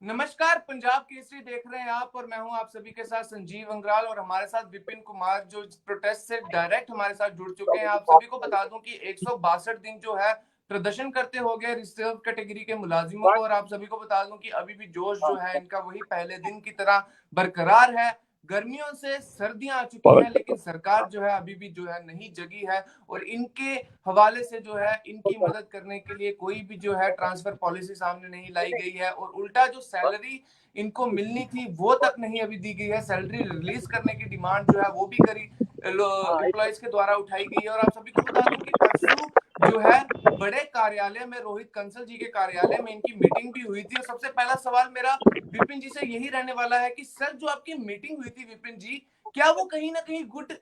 नमस्कार, पंजाब केसरी देख रहे हैं आप और मैं हूं आप सभी के साथ संजीव अंग्राल और हमारे साथ विपिन कुमार जो प्रोटेस्ट से डायरेक्ट हमारे साथ जुड़ चुके हैं। आप सभी को बता दूं कि 162 दिन जो है प्रदर्शन करते हो गए रिजर्व कैटेगरी के मुलाजिमों को, और आप सभी को बता दूं कि अभी भी जोश जो है इनका वही पहले दिन की तरह बरकरार है। गर्मियों से सर्दियां आ चुकी हैं लेकिन सरकार जो है अभी भी जो है नहीं जगी है, और इनके हवाले से जो है इनकी मदद करने के लिए कोई भी जो है ट्रांसफर पॉलिसी सामने नहीं लाई गई है, और उल्टा जो सैलरी इनको मिलनी थी वो तक नहीं अभी दी गई है। सैलरी रिलीज करने की डिमांड जो है वो भी करी एम्प्लॉयज के द्वारा उठाई गई है। और आप सभी को बता दूं कि परसों जो है बड़े कार्यालय में रोहित कंसल जी के कार्यालय में इनकी मीटिंग भी हुई थी। और सबसे पहला सवाल मेरा विपिन जी से यही रहने वाला है कि सर जो आपकी मीटिंग हुई थी विपिन जी, क्या वो कहीं ना कहीं गुड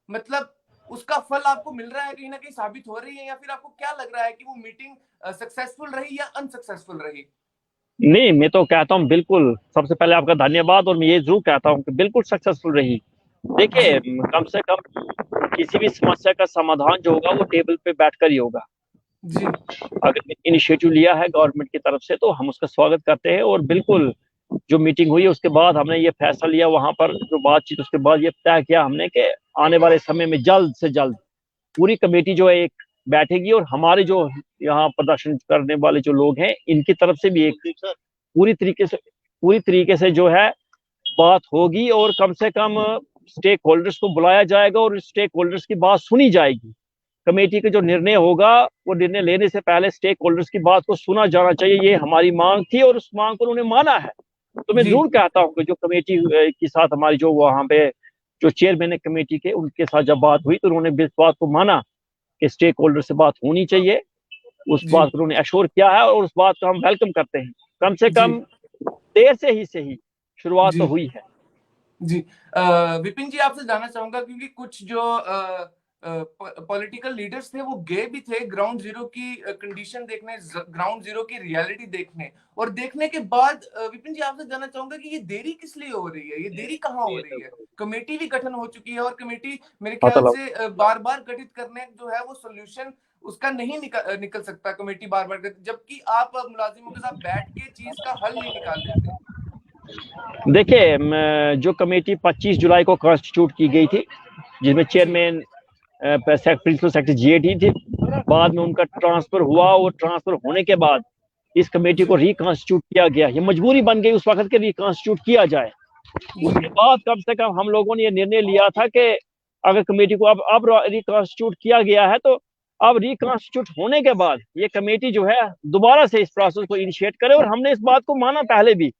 मतलब उसका फल आपको मिल रहा है, कहीं ना कहीं साबित हो रही है, या फिर आपको क्या लग रहा है कि वो मीटिंग सक्सेसफुल रही या अनसक्सेसफुल रही? नहीं, मैं तो कहता हूँ बिल्कुल। सबसे पहले आपका धन्यवाद। और मैं ये जरूर कहता हूँ कि बिल्कुल सक्सेसफुल रही। देखिए, कम से कम किसी भी समस्या का समाधान जो होगा वो टेबल पे बैठकर ही होगा जी। अगर इनिशिएटिव लिया है गवर्नमेंट की तरफ से तो हम उसका स्वागत करते हैं। और बिल्कुल जो मीटिंग हुई है उसके बाद हमने ये फैसला लिया, वहां पर जो बातचीत उसके बाद ये तय किया हमने कि आने वाले समय में जल्द से जल्द पूरी कमेटी जो है एक बैठेगी, और हमारे जो यहाँ प्रदर्शन करने वाले जो लोग हैं इनकी तरफ से भी एक पूरी तरीके से जो है बात होगी, और कम से कम स्टेक होल्डर्स को बुलाया जाएगा और स्टेक होल्डर्स की बात सुनी जाएगी। कमेटी का जो निर्णय होगा वो निर्णय लेने से पहले स्टेक होल्डर्स की बात को सुना जाना चाहिए। ये हमारी मांग थी और उस मांग को उन्होंने माना है। तो मैं जरूर कहता हूँ कि जो कमेटी के साथ हमारी जो वहां पे जो चेयरमैन है कमेटी के, उनके साथ जब बात हुई तो उन्होंने इस बात को माना कि स्टेक होल्डर से बात होनी चाहिए। उस बात को उन्होंने एश्योर किया है और उस बात को हम वेलकम करते हैं। कम से कम देर से ही सही शुरुआत तो हुई है। जी। विपिन जी आपसे जानना चाहूंगा क्योंकि कुछ जो पॉलिटिकल लीडर्स थे वो गए भी थे ग्राउंड जीरो की कंडीशन देखने, ग्राउंड जीरो की रियलिटी देखने, और देखने के बाद विपिन जी आपसे जानना चाहूंगा कि ये देरी किस लिए हो रही है, ये देरी कहाँ हो रही है? कमेटी भी गठन हो चुकी है और कमेटी मेरे ख्याल से बार बार गठित करने जो है वो सोल्यूशन उसका नहीं निकल सकता कमेटी बार बार, जबकि आप मुलाजिमों के साथ बैठ के चीज का हल नहीं निकाल लेते। देखिए, जो कमेटी 25 जुलाई को कॉन्स्टिट्यूट की गई थी जिसमें चेयरमैन प्रिंसिपल सेक्रेटरी जीएटी थे, बाद में उनका ट्रांसफर हुआ और ट्रांसफर होने के बाद इस कमेटी को रिकॉन्स्टिट्यूट किया गया। ये मजबूरी बन गई उस वक्त के रिकॉन्स्टिट्यूट किया जाए। उसके बाद कम से कम हम लोगों ने ये निर्णय लिया था कि अगर कमेटी को अब रिकॉन्स्टिट्यूट किया गया है तो अब रिकॉन्स्टिट्यूट होने के बाद ये कमेटी जो है दोबारा से इस प्रोसेस को इनिशिएट करे। और हमने इस बात को माना पहले भी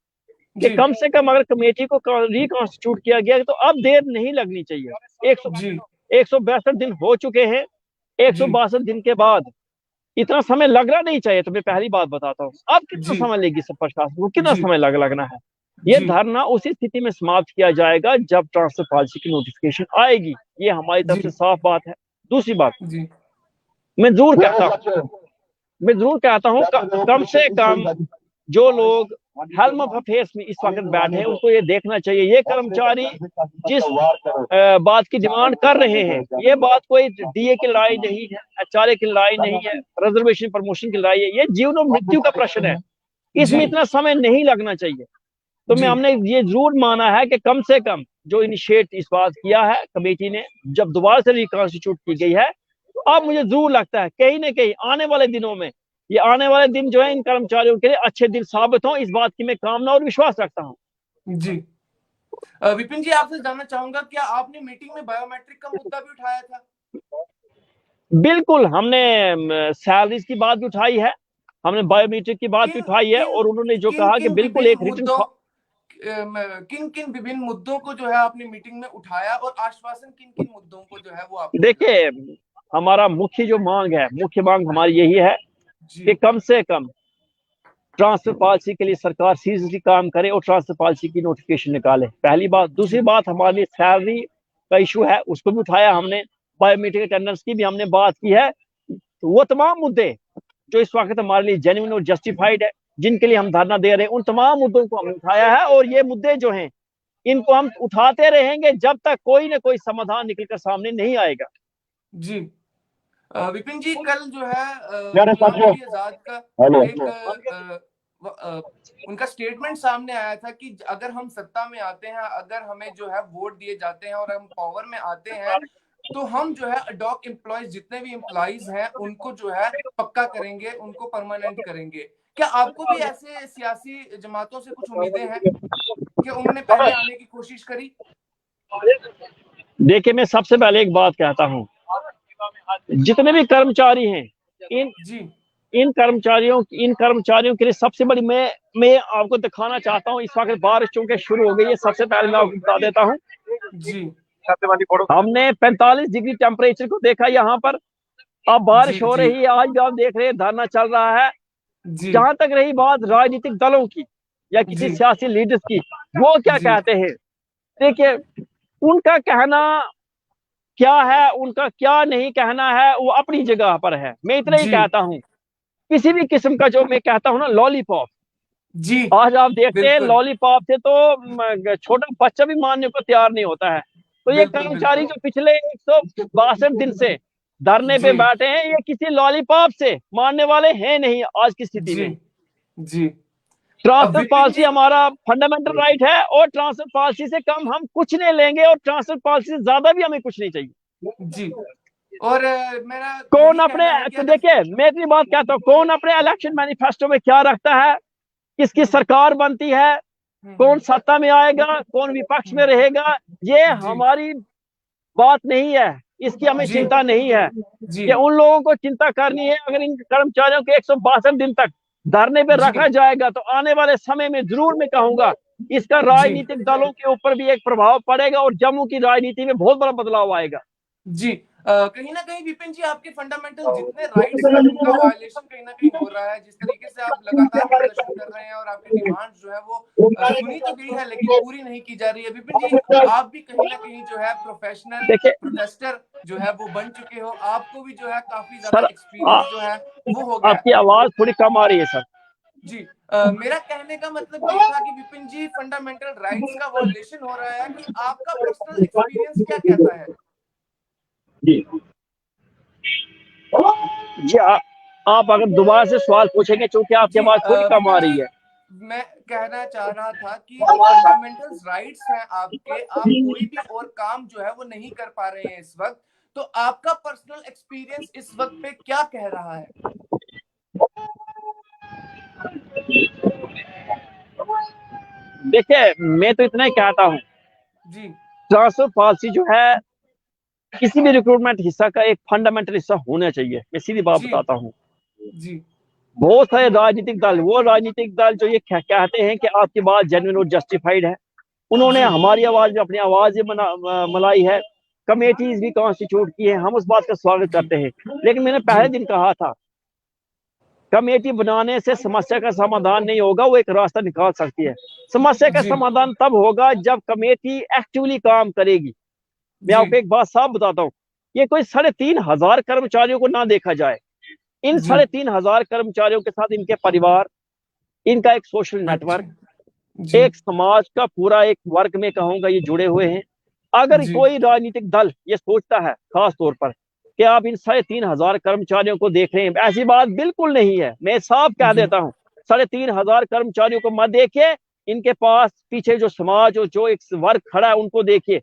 कि कम से कम अगर कमेटी को रिकॉन्स्टिट्यूट किया गया तो अब देर नहीं लगनी चाहिए। 162 दिन हो चुके हैं। 162 दिन के बाद इतना समय लगना नहीं चाहिए। तो मैं पहली बात बताता हूँ, अब कितना समय लेगी सब प्रशासन को, कितना समय लगना है। ये धरना उसी स्थिति में समाप्त किया जाएगा जब ट्रांसफर पॉलिसी की नोटिफिकेशन आएगी। ये हमारी तरफ से साफ बात है। दूसरी बात, मैं जरूर कहता हूँ कम से कम जो लोग हेल्म ऑफ अफेयर्स में इस वक्त बैठे हैं उनको ये देखना चाहिए, ये कर्मचारी जिस बात की डिमांड कर रहे हैं, ये बात कोई डीए की लड़ाई नहीं है, एचआरए की लड़ाई नहीं है, रिजर्वेशन प्रमोशन की लड़ाई है, ये जीवन और मृत्यु का प्रश्न है। इसमें इतना समय नहीं लगना चाहिए। तो हमने ये जरूर माना है कि कम से कम जो इनिशिएट इस बात किया है कमेटी ने, जब दोबारा से रिकॉन्स्टिट्यूट की गई है, तो अब मुझे जरूर लगता है कहीं ना कहीं आने वाले दिनों में ये आने वाले दिन जो है इन कर्मचारियों के लिए अच्छे दिन साबित हो, इस बात की मैं कामना और विश्वास रखता हूँ। जी। विपिन जी आपसे जानना चाहूंगा, क्या आपने मीटिंग में बायोमेट्रिक का मुद्दा भी उठाया था? बिल्कुल, हमने सैलरीज की बात भी उठाई है, हमने बायोमेट्रिक की बात भी उठाई है, और उन्होंने जो कहा कि बिल्कुल एक रिटन किन किन विभिन्न मुद्दों को जो है आपने मीटिंग में उठाया और आश्वासन किन किन मुद्दों को जो है वो आपको मिला? देखिए, हमारा मुख्य मांग हमारी यही है जी कि कम से कम ट्रांसफर पॉलिसी के लिए सरकार सीरियसली काम करे और ट्रांसफर पॉलिसी की नोटिफिकेशन निकाले। पहली बात। दूसरी बात, हमारी सैलरी का इशू है, उसको भी उठाया हमने। बायोमेट्रिक अटेंडेंस की भी हमने बात की है। तो वो तमाम मुद्दे जो इस वक्त हमारे लिए जेन्युइन और जस्टिफाइड है, जिनके लिए हम धरना दे रहे हैं, उन तमाम मुद्दों को हमने उठाया है। और ये मुद्दे जो हैं, इनको हम उठाते रहेंगे जब तक कोई ना कोई समाधान निकलकर सामने नहीं आएगा। जी विपिन जी, कल जो है गुलाम नबी आजाद का एक उनका स्टेटमेंट सामने आया था कि अगर हम सत्ता में आते हैं, अगर हमें जो है वोट दिए जाते हैं और हम पावर में आते हैं, तो हम जो है अडॉक एम्प्लॉयज, जितने भी एम्प्लॉयज हैं, उनको जो है पक्का करेंगे, उनको परमानेंट करेंगे। क्या आपको भी ऐसे सियासी जमातों से कुछ उम्मीदें हैं कि उन्होंने पहले आने की कोशिश करी? देखिए, मैं सबसे पहले एक बात कहता हूँ, जितने भी कर्मचारी हैं, इन कर्मचारियों के लिए सबसे बड़ी, मैं आपको दिखाना चाहता हूँ। इस वक्त बारिश चूंकि शुरू हो गई है, सबसे पहले मैं आपको बता देता हूँ जी हमने 45 डिग्री टेम्परेचर को देखा यहाँ पर। अब बारिश हो रही है, आज भी आप देख रहे हैं धरना चल रहा है। जहां तक रही बात राजनीतिक दलों की या किसी सियासी लीडर्स की, वो क्या कहते हैं, देखिए, उनका कहना क्या है, उनका क्या नहीं कहना है, वो अपनी जगह पर है। मैं इतना ही कहता हूँ, किसी भी किस्म का, जो मैं कहता हूँ ना, लॉलीपॉप, आज आप देखते हैं लॉलीपॉप से तो छोटा बच्चा भी मानने को तैयार नहीं होता है। तो ये कर्मचारी जो पिछले 162 दिन से धरने पे बैठे हैं, ये किसी लॉलीपॉप से मानने वाले हैं नहीं आज की स्थिति में। ट्रांसफर पॉलिसी हमारा फंडामेंटल राइट है और ट्रांसफर पॉलिसी से कम हम कुछ नहीं लेंगे और ट्रांसफर पॉलिसी से ज्यादा भी हमें कुछ नहीं चाहिए। और मेरा कौन अपने, तो देखिए, मैं इतनी बात कहता हूँ, कौन अपने इलेक्शन मैनिफेस्टो में क्या रखता है, किसकी सरकार बनती है, कौन सत्ता में आएगा, कौन विपक्ष में रहेगा, ये हमारी बात नहीं है। इसकी हमें चिंता नहीं है। ये उन लोगों को चिंता करनी है। अगर इन कर्मचारियों को 162 दिन तक धरने पे रखा जाएगा तो आने वाले समय में जरूर मैं कहूंगा इसका राजनीतिक दलों के ऊपर भी एक प्रभाव पड़ेगा और जम्मू की राजनीति में बहुत बड़ा बदलाव आएगा। कहीं ना कहीं विपिन जी, आपके फंडामेंटल जितने राइट्स हैं उनका वायलेशन कहीं ना कहीं हो रहा है। जिस तरीके से आप लगातार प्रदर्शन कर रहे हैं और आपकी डिमांड जो है वो सुनी तो गई है लेकिन पूरी नहीं की जा रही है। विपिन जी, आप भी कहीं ना कहीं जो है प्रोफेशनल प्रोटेस्टर जो है वो बन चुके हो, आपको भी जो है काफी ज्यादा एक्सपीरियंस जो है वो हो गया। आपकी आवाज थोड़ी कम आ रही है सर। जी मेरा कहने का मतलब ये था कि विपिन जी, फंडामेंटल राइट्स का वायलेशन हो रहा है कि आपका पर्सनल एक्सपीरियंस क्या कहता है? जी आप अगर दोबारा से सवाल पूछेंगे, क्योंकि आपकी आवाज थोड़ी कम आ रही है। मैं कहना चाह रहा था कि जो फंडामेंटल राइट्स हैं आपके, आप कोई भी और काम जो है वो नहीं कर पा रहे हैं इस वक्त, तो आपका पर्सनल एक्सपीरियंस इस वक्त पे क्या कह रहा है? देखिए, मैं तो इतना ही कहता हूँ, ट्रांसफर पॉलिसी जो है किसी भी रिक्रूटमेंट हिस्सा का एक फंडामेंटल हिस्सा होना चाहिए। मैं सीधी बात बताता हूँ। बहुत सारे राजनीतिक दल, वो राजनीतिक दल जो ये कहते हैं कि आपकी बात जेन्युइन और जस्टिफाइड है, उन्होंने हमारी आवाज में अपनी आवाज मलाई है, कमेटीज भी कॉन्स्टिट्यूट की है, हम उस बात का स्वागत करते हैं। लेकिन मैंने पहले दिन कहा था, कमेटी बनाने से समस्या का समाधान नहीं होगा, वो एक रास्ता निकाल सकती है। समस्या का समाधान तब होगा जब कमेटी एक्टिवली काम करेगी। मैं आपको एक बात साफ बताता हूँ, ये कोई 3,500 कर्मचारियों को ना देखा जाए। इन 3,500 कर्मचारियों के साथ इनके परिवार, इनका एक सोशल नेटवर्क, एक समाज का पूरा एक वर्ग में कहूंगा ये जुड़े हुए हैं। अगर कोई राजनीतिक दल ये सोचता है खास तौर पर कि आप इन 3,500 कर्मचारियों को देख रहे हैं, ऐसी बात बिल्कुल नहीं है। मैं साफ कह देता हूँ, 3,500 कर्मचारियों को मत देखिए, इनके पास पीछे जो समाज और जो एक वर्ग खड़ा है उनको देखिए।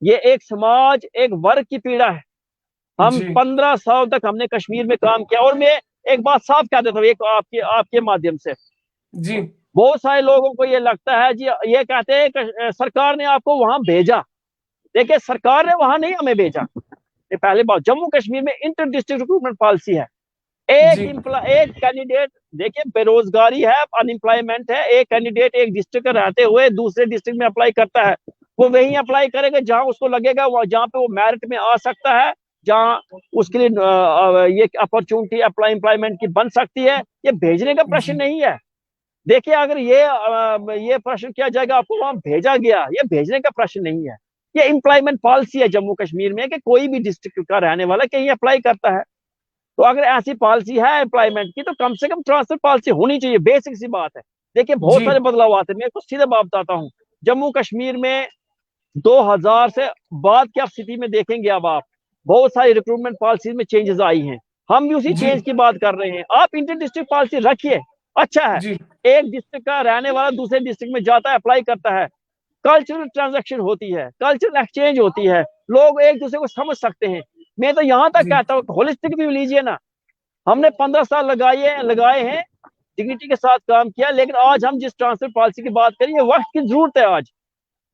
ये एक समाज, एक वर्ग की पीड़ा है। हम 15 साल तक हमने कश्मीर में काम किया। और मैं एक बात साफ कह देता हूँ, एक आपके माध्यम से, बहुत सारे लोगों को ये लगता है जी, ये कहते हैं कि सरकार ने आपको वहां भेजा। देखिए, सरकार ने वहां नहीं हमें भेजा। ये पहले बात, जम्मू कश्मीर में इंटर डिस्ट्रिक्ट रिक्रूटमेंट पॉलिसी है। एक जी एक कैंडिडेट, देखिए बेरोजगारी है, अनएम्प्लॉयमेंट है, एक कैंडिडेट एक डिस्ट्रिक्ट में रहते हुए दूसरे डिस्ट्रिक्ट में अप्लाई करता है, वो वही अप्लाई करेगा जहां उसको लगेगा, जहां पे वो मेरिट में आ सकता है, जहां उसके लिए ये अपॉर्चुनिटी अप्लाई एम्प्लॉयमेंट की बन सकती है। ये भेजने का प्रश्न जी नहीं है। देखिए अगर ये प्रश्न किया जाएगा आपको वहां भेजा गया, ये भेजने का प्रश्न नहीं है। ये एम्प्लॉयमेंट पॉलिसी है जम्मू कश्मीर में कि कोई भी डिस्ट्रिक्ट का रहने वाला कहीं अप्लाई करता है। तो अगर ऐसी पॉलिसी है एम्प्लॉयमेंट की तो कम से कम ट्रांसफर पॉलिसी होनी चाहिए, बेसिक सी बात है। देखिए बहुत जी सारे बदलाव आते हैं, मैं कुछ सीधे बात बताता हूँ। जम्मू कश्मीर में 2000 से बाद की आप स्थिति में देखेंगे, अब आप बहुत सारी रिक्रूटमेंट पॉलिसी में चेंजेस आई हैं, हम भी उसी जी चेंज की बात कर रहे हैं। आप इंटर डिस्ट्रिक्ट पॉलिसी रखिए, अच्छा है। जी एक डिस्ट्रिक्ट का रहने वाला दूसरे डिस्ट्रिक्ट में जाता है, अप्लाई करता है, कल्चरल ट्रांजेक्शन होती है, कल्चरल एक्सचेंज होती है, लोग एक दूसरे को समझ सकते हैं। मैं तो यहां तक जी कहता हूँ होलिस्टिक भी लीजिए ना। हमने 15 साल लगाए हैं, डिग्निटी के साथ काम किया, लेकिन आज हम जिस ट्रांसफर पॉलिसी की बात करें, ये वक्त की जरूरत है। आज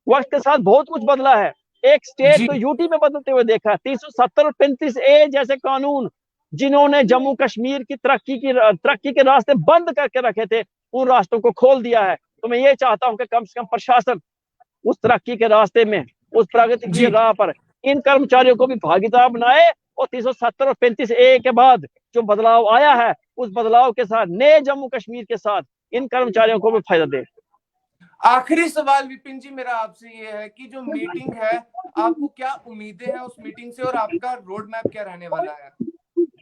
वक्त के साथ बहुत कुछ बदला है। एक स्टेट जी तो यूटी में बदलते हुए देखा है। 370 और 35A जैसे कानून जिन्होंने जम्मू कश्मीर की तरक्की के रास्ते बंद करके रखे थे, उन रास्तों को खोल दिया है। तो मैं ये चाहता हूं कि कम से कम प्रशासन उस तरक्की के रास्ते में, उस प्रगति की जी राह पर इन कर्मचारियों को भी भागीदार बनाए, और 370 और 35A के बाद जो बदलाव आया है, उस बदलाव के साथ नए जम्मू कश्मीर के साथ इन कर्मचारियों को भी फायदा दे। आखिरी सवाल विपिन जी मेरा आपसे ये है कि जो मीटिंग है, आपको क्या उम्मीदें हैं उस मीटिंग से और आपका रोड मैप क्या रहने वाला है?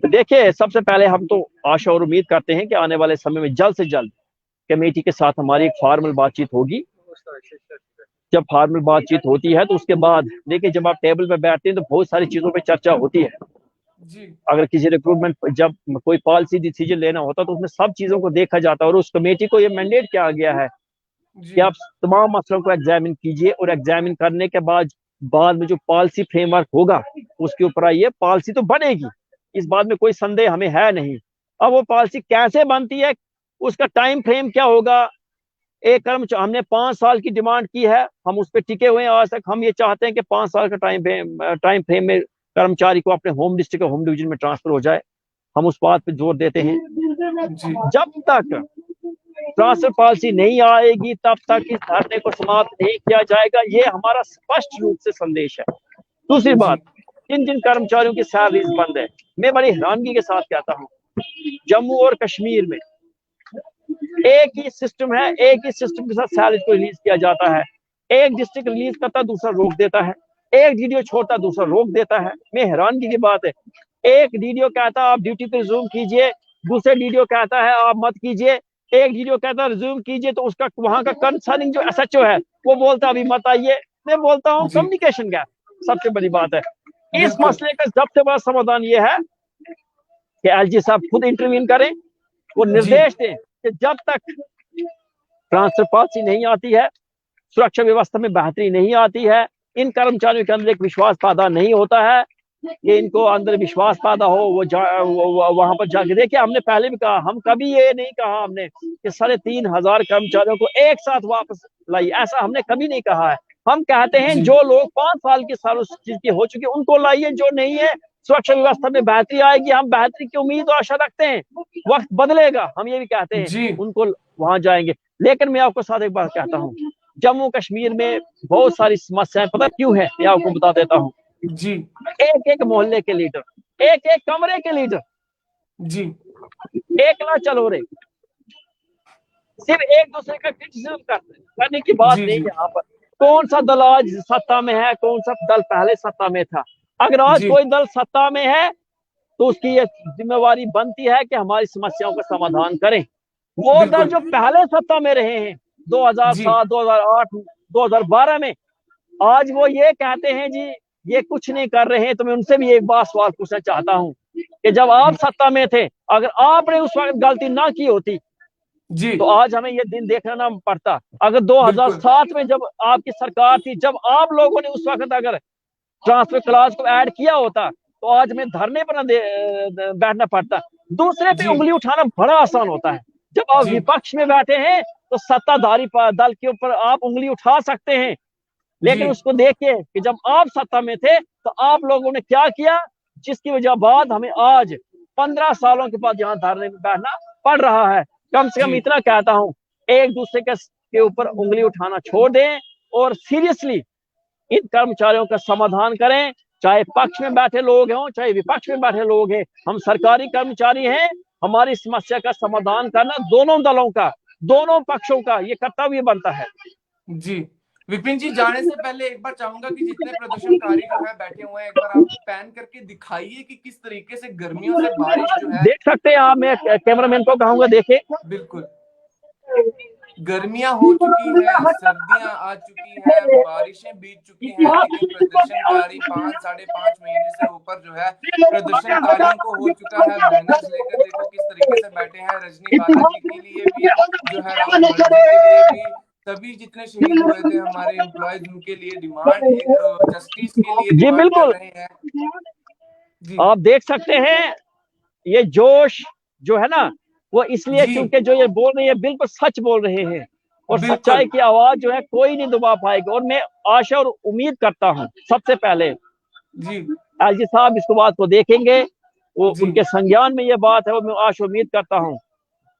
देखिए सबसे पहले हम तो आशा और उम्मीद करते हैं कि आने वाले समय में जल्द से जल्द कमेटी के साथ हमारी एक फॉर्मल बातचीत होगी। जब फॉर्मल बातचीत होती है तो उसके बाद देखिए, जब आप टेबल पे बैठते हैं तो बहुत सारी चीजों पे चर्चा होती है। जी अगर किसी रिक्रूटमेंट जब कोई पॉलिसी डिसीजन लेना होता है तो उसमें सब चीजों को देखा जाता है, और उस कमेटी को ये मैंडेट किया गया है जी कि आप तमाम मसलों को एग्जामिन कीजिए, और एग्जामिन करने के बाद में जो पॉलिसी फ्रेमवर्क होगा उसके ऊपर आइए, पॉलिसी तो बनेगी, इस बात में कोई संदेह हमें है नहीं। अब वो पॉलिसी कैसे बनती है, उसका टाइम फ्रेम क्या होगा, एक कर्मचारी हमने 5 साल की डिमांड की है, हम उस पर टिके हुए हैं आज तक। हम ये चाहते हैं कि 5 साल का टाइम फ्रेम में कर्मचारी को अपने होम डिस्ट्रिक्ट होम डिवीजन में ट्रांसफर हो जाए, हम उस बात पे जोर देते हैं। जी जब तक ट्रांसफर पॉलिसी नहीं आएगी तब तक इस धरने को समाप्त नहीं किया जाएगा, ये हमारा स्पष्ट रूप से संदेश है। दूसरी जी बात, जिन जिन कर्मचारियों की सैलरीज बंद है, मैं बड़ी हैरानगी के साथ कहता हूँ, जम्मू और कश्मीर में एक ही सिस्टम है, एक ही सिस्टम के साथ सैलरी को रिलीज किया जाता है। एक डिस्ट्रिक्ट रिलीज करता दूसरा रोक देता है, एक डीडीओ छोड़ता दूसरा रोक देता है। मैं हैरानगी की बात है, एक डीडीओ कहता है आप ड्यूटी पे रिज्यूम कीजिए, दूसरे डीडीओ कहता है आप मत कीजिए। एक डीडीओ कहता है रिज्यूम कीजिए तो उसका वहां का कंसर्निंग जो एसएचओ है वो बोलता है अभी मत आइए। मैं बोलता हूँ जी कम्युनिकेशन गैप सबसे बड़ी बात है। इस बिल्कुल मसले का सबसे बड़ा समाधान ये है कि एलजी साहब खुद इंटरवीन करें, वो जी निर्देश दें कि जब तक ट्रांसफर पॉलिसी नहीं आती है, सुरक्षा व्यवस्था में बेहतरी नहीं आती है, इन कर्मचारियों के अंदर एक विश्वास पैदा नहीं होता है कि इनको अंदर विश्वास पैदा हो, वहां पर जाके देखिए। हमने पहले भी कहा, हम कभी ये नहीं कहा हमने कि 3,500 कर्मचारियों को एक साथ वापस लाइए, ऐसा हमने कभी नहीं कहा है। हम कहते हैं जी जो लोग 5 साल की साल चीज की हो चुकी उनको लाइए, जो नहीं है सुरक्षा व्यवस्था में बेहतरी आएगी, हम बेहतरी की उम्मीद और आशा रखते हैं, वक्त बदलेगा, हम ये भी कहते हैं, जी उनको वहां जाएंगे। लेकिन मैं आपको साथ एक बात कहता हूँ, जम्मू कश्मीर में बहुत सारी समस्याएं पता क्यों है, मैं आपको बता देता हूँ। जी एक एक मोहल्ले के लीडर, एक एक कमरे के लीडर जी एक ना चलो रे, सिर्फ एक दूसरे का क्रिटिसिज्म करने की बात जी नहीं जी है यहाँ पर। कौन सा दल आज सत्ता में है, कौन सा दल पहले सत्ता में था। अगर आज जी कोई दल सत्ता में है तो उसकी ये जिम्मेवारी बनती है कि हमारी समस्याओं का समाधान करें। वो दल बिल्कुल जो पहले सत्ता में रहे हैं जी 2007, 2008, 2012 में, आज वो ये कहते हैं जी ये कुछ नहीं कर रहे हैं। तो मैं उनसे भी एक बात सवाल पूछना चाहता हूँ कि जब आप सत्ता में थे, अगर आपने उस वक्त गलती ना की होती जी तो आज हमें ये दिन देखना ना पड़ता। अगर बिल्कुल 2007 में जब आपकी सरकार थी, जब आप लोगों ने उस वक्त अगर ट्रांसफर क्लास को ऐड किया होता तो आज हमें धरने पर बैठना पड़ता। दूसरे पे जी उंगली उठाना बड़ा आसान होता है। जब आप जी विपक्ष में बैठे हैं तो सत्ताधारी दल के ऊपर आप उंगली उठा सकते हैं, जी लेकिन उसको देखिए कि जब आप सत्ता में थे तो आप लोगों ने क्या किया, जिसकी वजह बाद हमें आज 15 सालों के बाद यहाँ धरने में बैठना पड़ रहा है। कम से कम जी। इतना कहता हूँ, एक दूसरे के ऊपर उंगली उठाना छोड़ दें और सीरियसली इन कर्मचारियों का समाधान करें। चाहे पक्ष में बैठे लोग हों, चाहे विपक्ष में बैठे लोग हैं, हम सरकारी कर्मचारी हैं। हमारी समस्या का समाधान करना दोनों दलों का, दोनों पक्षों का ये कर्तव्य बनता है। जी विपिन जी, जाने से पहले एक बार चाहूंगा कि जितने प्रदर्शनकारी जो है बैठे हुए हैं, एक बार आप पैन करके दिखाइए कि किस तरीके से गर्मियों से बारिश जो है। देख सकते हैं आप, मैं कैमरामैन को कहूंगा देखे। बिल्कुल, गर्मियां हो चुकी है, सर्दियां आ चुकी है, बारिशें बीत चुकी हैं, लेकिन प्रदर्शनकारी 5-5.5 महीने से ऊपर जो है प्रदर्शनकारियों को हो चुका है बैनर्स लेकर। देखो किस तरीके से बैठे हैं, रजनीकांता जी के लिए भी जो है, राहुल भट्ट जी के लिए भी, सभी जितने शहीद हुए थे हमारे एम्प्लॉयज, उनके लिए डिमांड, एक जस्टिस के लिए जी डिमांड कर बिल्कुल, रहे हैं। जी आप देख सकते हैं ये जोश जो है ना, वो इसलिए जी क्योंकि जो ये बोल रहे हैं बिल्कुल सच बोल रहे हैं, और बिल्कुल सच्चाई की आवाज जो है कोई नहीं दबा पाएगा। और मैं आशा और उम्मीद करता हूं, सबसे पहले जी एलजी साहब इसको बात को देखेंगे, वो जी उनके संज्ञान में ये बात है, वो मैं आशा उम्मीद करता हूं।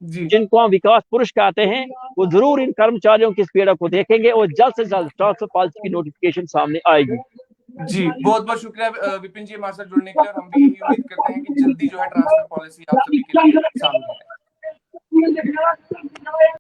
जी जिनको हम विकास पुरुष कहते हैं, वो जरूर इन कर्मचारियों की इस पीड़ा को देखेंगे और जल्द से जल्द ट्रांसफर पॉलिसी की नोटिफिकेशन सामने आएगी। जी बहुत बहुत शुक्रिया विपिन जी हमारे साथ जुड़ने के लिए, और हम भी यही उम्मीद करते हैं कि जल्दी जो है ट्रांसफर पॉलिसी आप सभी के लिए सामने आए।